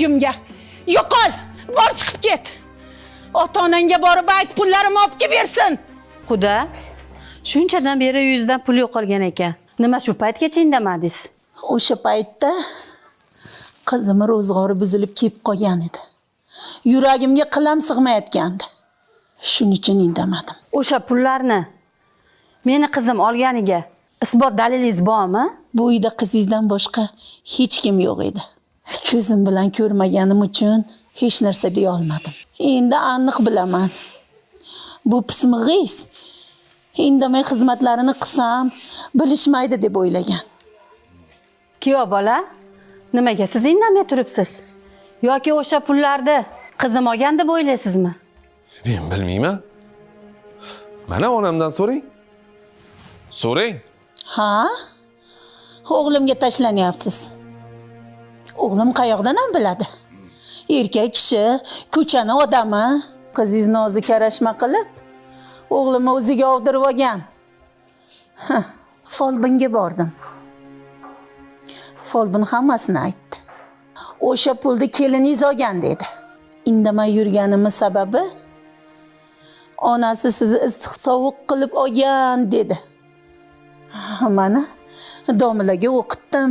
Uyimga yo'qol, bor chiqib ket. Ota-onangga borib ayt, pullarimni olib kelib bersin. Xudo, shunchadan beri yuzdan pul yo'qolgan ekan. Nima shu paytgacha indamadingiz? O'sha paytda qizim ro'zg'ori buzilib kelib qolgan edi. Yuragimga qilam sig'mayotgandi. Shuning uchun indamadim. O'sha pullarni meni qizim olganiga isbot dalilingiz bormi? Bu uyda qizingizdan boshqa hech kim yo'q edi. Ko'zim bilan ko'rmaganim uchun hech narsa deya olmadim. Endi aniq bilaman. Bu pismig'is indamay xizmatlarini qilsam bilishmaydi deb o'ylagan. Kuyov bola, nimaga siz indamay turibsiz? Yoki o'sha pullarni qizim olgan deb o'ylaysizmi? Men bilmayman. Mana onamdan so'rang. So'rang. Ha? O'g'limga tashlanyapsiz. O'g'lim qayoqdan ham biladi? Erkak kishi, ko'chani odami, qizingizni o'zi karashma qilib, o'g'limni o'ziga ovdirib olgan. Folbinga bordim. Folbin hammasini aytdi. O'sha pulni keliningiz olgan dedi. Indamay yurganimning sababi onasi sizni issiq sovuq qilib olgan dedi. Mana domlaga o'qitdim.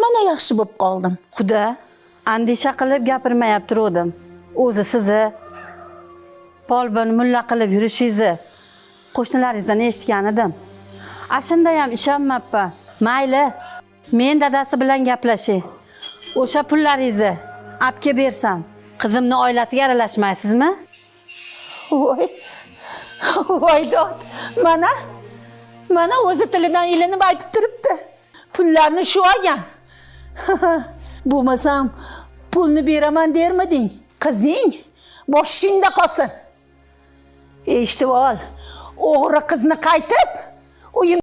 Mana yaxshi bo'lib qoldim. Xudo, andisha qilib gapirmayapti turdim. O'zi sizni polbon mulla qilib yurishingizni qo'shnilaringizdan eshitgan edim. Ashunda ham ishonmabman. Mayli, men dadasi bilan gaplashay. O'sha pullaringizni olib kelib bersam, qizimning oilasiga aralashmaysizmi? Voy. Voy dod. Mana o'zi tilidan ilinib aytib turibdi. Pullarni shu olgan. Bo'lmasam pulni beraman dermiding? Qizing boshingda qolsin. Eshitib ol. O'g'ri qizni qaytib uyim